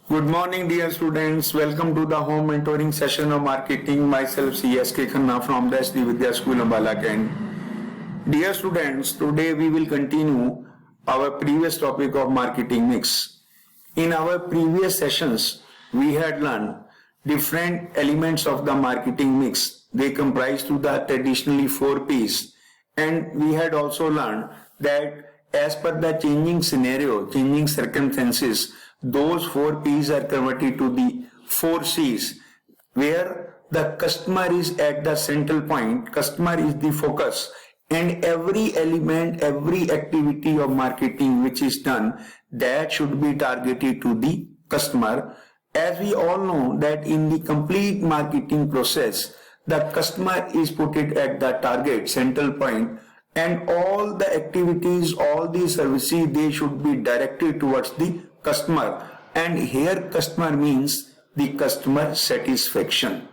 Good morning, dear students. Welcome to the home mentoring session of marketing. Myself, C.S.K. Khanna from the Sri Vidya School, Ambala, Kent. Dear students, today we will continue our previous topic of marketing mix. In our previous sessions, we had learned different elements of the marketing mix. They comprise to the traditionally 4 P's, and we had also learned that as per the changing scenario, changing circumstances, those 4 P's are converted to the 4 C's, where the customer is at the central point, customer is the focus, and every element, every activity of marketing which is done, that should be targeted to the customer. As we all know that in the complete marketing process, the customer is put it at the target, central point, and all the activities, all the services, they should be directed towards the customer. And here customer means the customer satisfaction.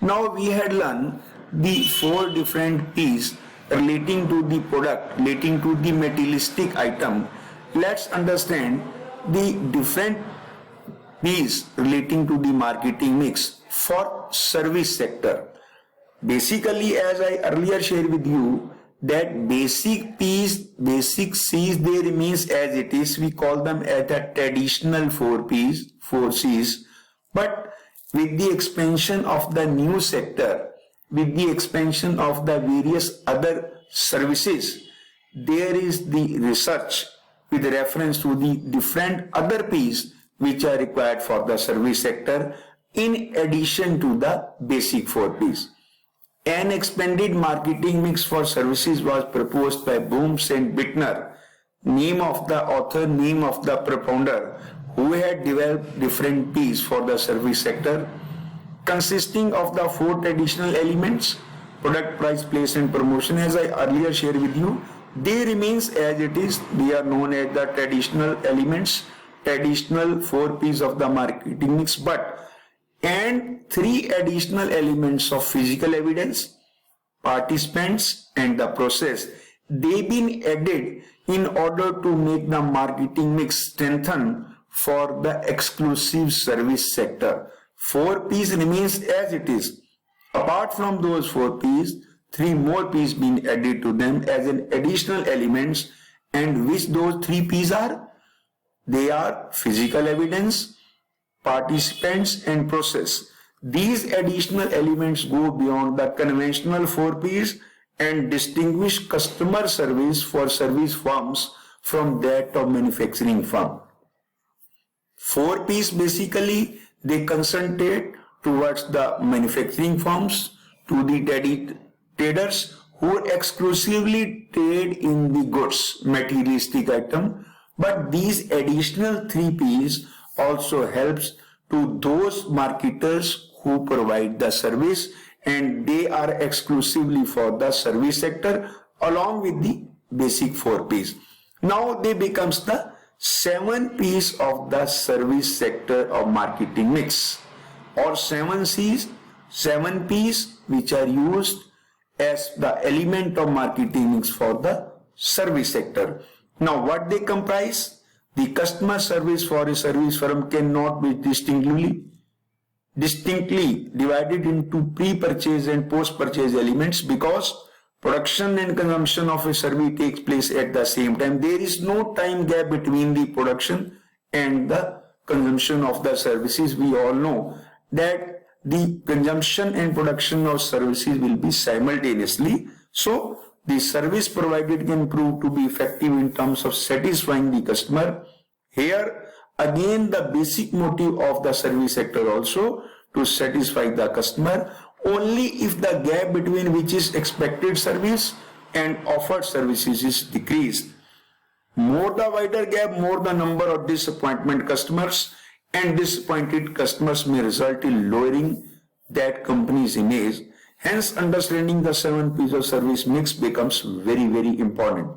Now we had learned the 4 different P's relating to the product, relating to the materialistic item. Let's understand the different P's relating to the marketing mix for service sector. Basically, as I earlier shared with you, that basic P's, basic C's, they remains as it is. We call them as the traditional 4 P's, 4 C's. But with the expansion of the new sector, with the expansion of the various other services, there is the research with reference to the different other P's which are required for the service sector in addition to the basic 4 P's. An expanded marketing mix for services was proposed by Booms and Bittner, name of the author, name of the propounder, who had developed different P's for the service sector, consisting of the 4 traditional elements: product, price, place, and promotion. As I earlier shared with you, they remains as it is. They are known as the traditional elements, traditional 4 P's of the marketing mix, and 3 additional elements of physical evidence, participants, and the process. They've been added in order to make the marketing mix strengthen for the exclusive service sector. 4 P's remains as it is. Apart from those 4 P's, 3 more P's been added to them as an additional elements, and which those 3 P's are? They are physical evidence, participants, and process. These additional elements go beyond the conventional 4 P's and distinguish customer service for service firms from that of manufacturing firm. 4 P's basically they concentrate towards the manufacturing firms, to the traders who exclusively trade in the goods, materialistic item. But these additional 3 P's also helps to those marketers who provide the service, and they are exclusively for the service sector along with the basic 4 P's. Now they becomes the 7 P's of the service sector of marketing mix, or 7 C's, 7 P's which are used as the element of marketing mix for the service sector. Now what they comprise? The customer service for a service firm cannot be distinctly divided into pre-purchase and post-purchase elements, because production and consumption of a service takes place at the same time. There is no time gap between the production and the consumption of the services. We all know that the consumption and production of services will be simultaneously. So the service provided can prove to be effective in terms of satisfying the customer. Here again the basic motive of the service sector also to satisfy the customer only if the gap between which is expected service and offered services is decreased. More the wider gap, more the number of disappointment customers, and disappointed customers may result in lowering that company's image. Hence, understanding the 7 P's of service mix becomes very, very important.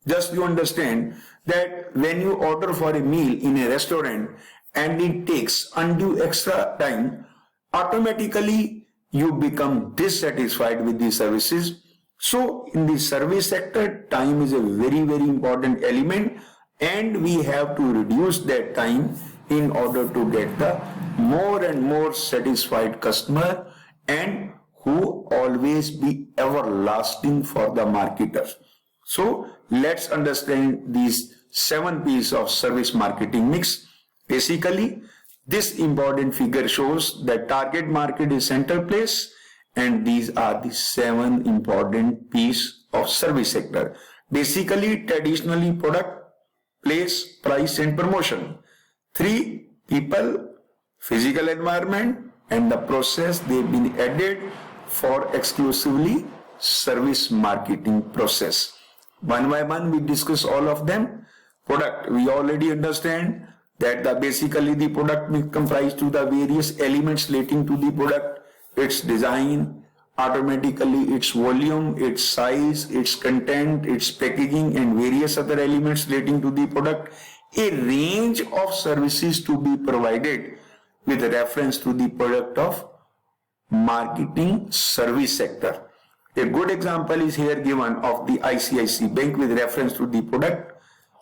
Just you understand that when you order for a meal in a restaurant and it takes undue extra time, automatically you become dissatisfied with the services. So in the service sector, time is a very, very important element, and we have to reduce that time in order to get the more and more satisfied customer and who always be everlasting for the marketers. So let's understand these 7 P's of service marketing mix. Basically, this important figure shows that target market is center place, and these are the 7 important P's of service sector. Basically, traditionally product, place, price and promotion. 3 people, physical environment and the process they've been added for exclusively service marketing process. One by one we discuss all of them. Product, we already understand that basically the product will comprise to the various elements relating to the product, its design, automatically its volume, its size, its content, its packaging and various other elements relating to the product. A range of services to be provided with reference to the product of marketing service sector. A good example is here given of the ICICI Bank with reference to the product,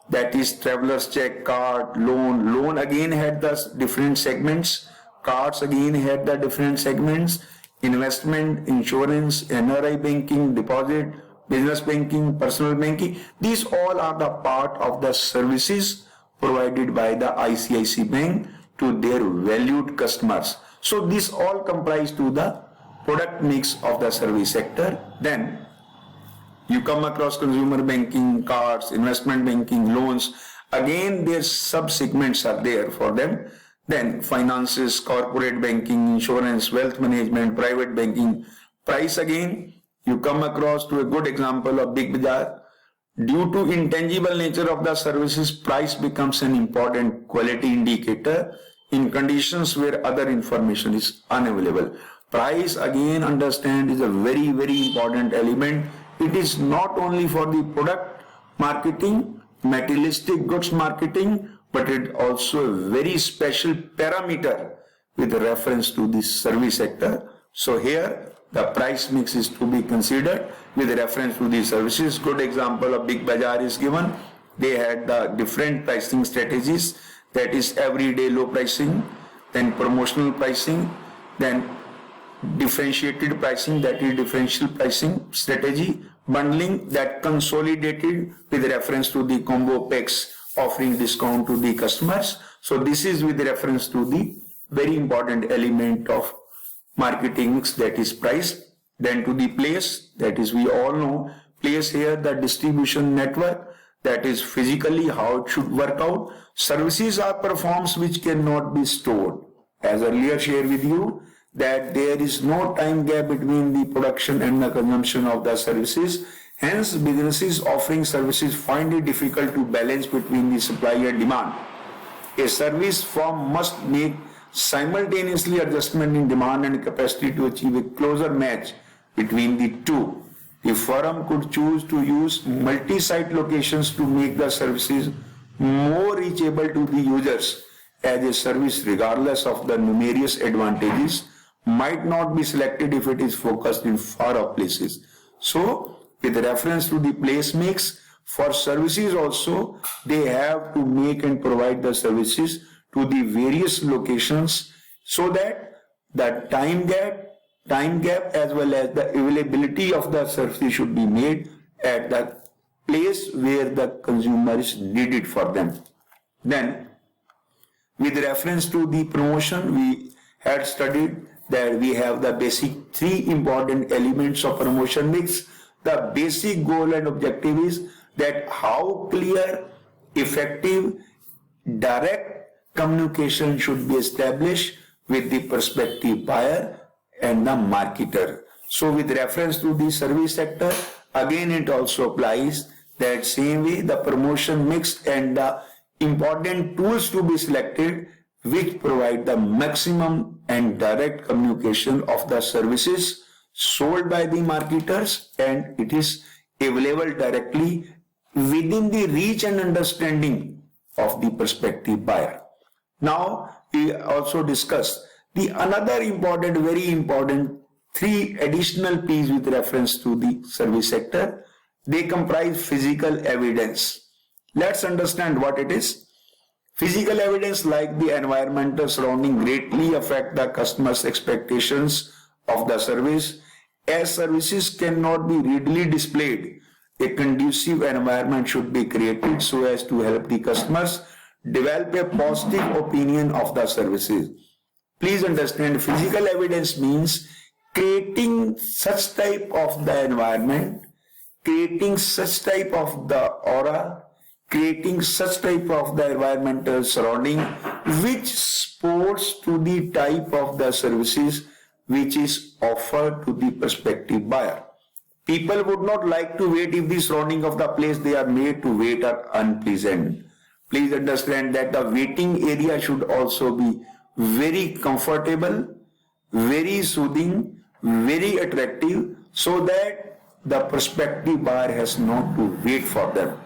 that is traveler's check, card, loan. Loan again had the different segments, cards again had the different segments, investment, insurance, NRI banking, deposit, business banking, personal banking. These all are the part of the services provided by the ICICI Bank to their valued customers. So this all comprise to the product mix of the service sector. Then you come across consumer banking, cards, investment banking, loans. Again, their sub-segments are there for them. Then finances, corporate banking, insurance, wealth management, private banking. Price again, you come across to a good example of Big Bazaar. Due to intangible nature of the services, price becomes an important quality indicator in conditions where other information is unavailable. Price again, understand, is a very, very important element. It is not only for the product marketing, materialistic goods marketing, but it also a very special parameter with reference to the service sector. So here the price mix is to be considered with reference to the services. Good example of Big Bazaar is given. They had the different pricing strategies, that is everyday low pricing, then promotional pricing, then differentiated pricing, that is differential pricing strategy, bundling, that consolidated with reference to the combo packs offering discount to the customers. So this is with reference to the very important element of marketing mix, that is price. Then to the place, that is we all know place here, the distribution network, that is physically how it should work out. Services are performed which cannot be stored. As earlier shared with you, that there is no time gap between the production and the consumption of the services. Hence, businesses offering services find it difficult to balance between the supply and demand. A service firm must make simultaneously adjustment in demand and capacity to achieve a closer match between the two. The firm could choose to use multi-site locations to make the services more reachable to the users, as a service, regardless of the numerous advantages, might not be selected if it is focused in far off places. So, with reference to the place mix, for services also, they have to make and provide the services to the various locations so that the time gap as well as the availability of the service should be made at the place where the consumer is needed for them. Then, with reference to the promotion, we had studied that we have the basic 3 important elements of promotion mix. The basic goal and objective is that how clear, effective, direct communication should be established with the prospective buyer and the marketer. So with reference to the service sector, again it also applies that same way the promotion mix and the important tools to be selected which provide the maximum and direct communication of the services sold by the marketers, and it is available directly within the reach and understanding of the prospective buyer. Now we also discuss the another important, very important 3 additional P's with reference to the service sector. They comprise physical evidence. Let's understand what it is. Physical evidence like the environmental surrounding greatly affect the customer's expectations of the service. As services cannot be readily displayed, a conducive environment should be created so as to help the customers develop a positive opinion of the services. Please understand, physical evidence means creating such type of the environment, creating such type of the aura, creating such type of the environmental surrounding which supports to the type of the services which is offered to the prospective buyer. People would not like to wait if the surrounding of the place they are made to wait are unpleasant. Please understand that the waiting area should also be very comfortable, very soothing, very attractive, so that the prospective buyer has not to wait for them.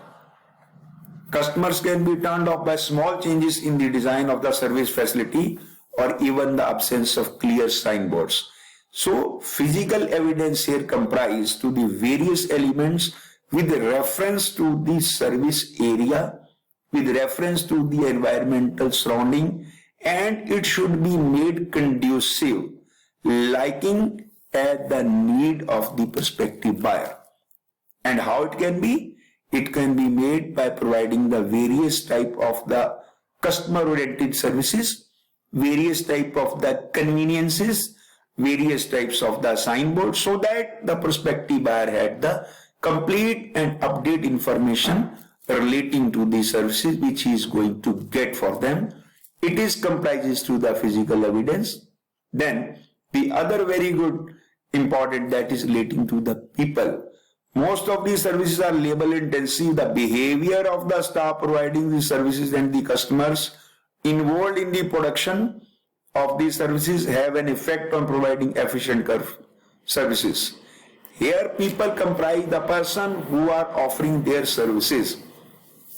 Customers can be turned off by small changes in the design of the service facility or even the absence of clear signboards. So, physical evidence here comprises to the various elements with reference to the service area, with reference to the environmental surrounding, and it should be made conducive, liking at the need of the prospective buyer. And how it can be? It can be made by providing the various type of the customer-oriented services, various type of the conveniences, various types of the signboard, so that the prospective buyer had the complete and update information relating to the services which he is going to get for them. It is comprises to the physical evidence. Then the other very good important that is relating to the people. Most of these services are labor intensive. The behavior of the staff providing these services and the customers involved in the production of these services have an effect on providing efficient services. Here people comprise the person who are offering their services.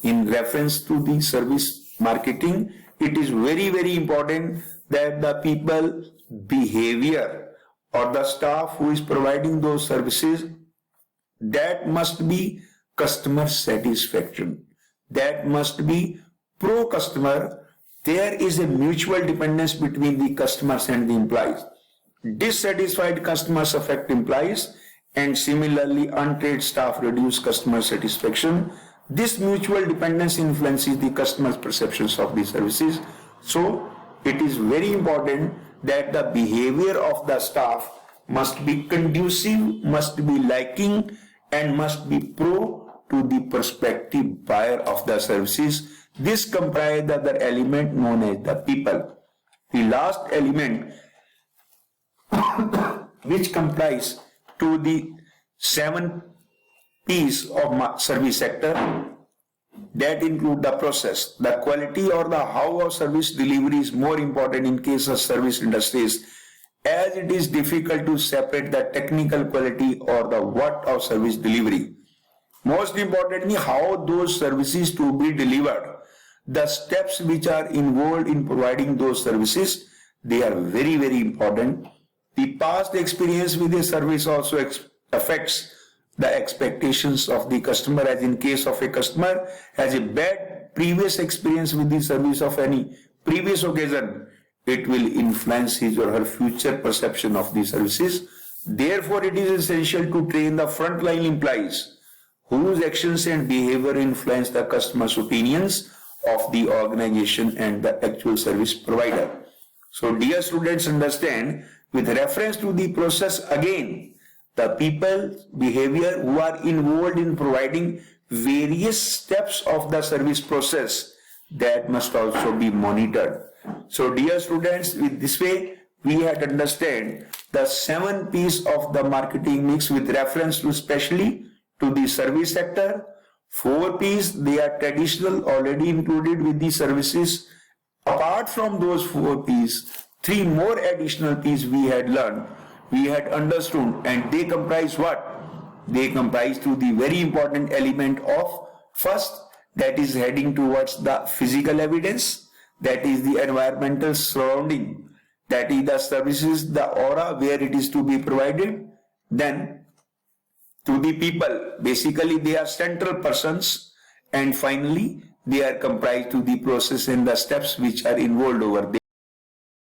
In reference to the service marketing, it is very, very important that the people behavior or the staff who is providing those services, that must be customer satisfaction. That must be pro-customer. There is a mutual dependence between the customers and the employees. Dissatisfied customers affect employees, and similarly untrained staff reduce customer satisfaction. This mutual dependence influences the customer's perceptions of the services. So it is very important that the behavior of the staff must be conducive, must be liking, and must be pro to the prospective buyer of the services. This comprises the other element known as the people. The last element which comprise to the 7 P's of service sector, that include the process. The quality or the how of service delivery is more important in case of service industries, as it is difficult to separate the technical quality or the what of service delivery. Most importantly, how those services to be delivered. The steps which are involved in providing those services, they are very, very important. The past experience with the service also affects the expectations of the customer, as in case of a customer has a bad previous experience with the service of any previous occasion, it will influence his or her future perception of the services. Therefore, it is essential to train the frontline employees whose actions and behavior influence the customer's opinions of the organization and the actual service provider. So, dear students, understand, with reference to the process again, the people behavior who are involved in providing various steps of the service process, that must also be monitored. So dear students, with this way we had understand the 7 P's of the marketing mix with reference to especially to the service sector. 4 P's, they are traditional, already included with the services. Apart from those 4 P's, 3 more additional P's we had learned, we had understood, and they comprise what? They comprise to the very important element of first, that is heading towards the physical evidence, that is the environmental surrounding, that is the services, the aura where it is to be provided. Then to the people, basically they are central persons, and finally they are comprised to the process and the steps which are involved over there.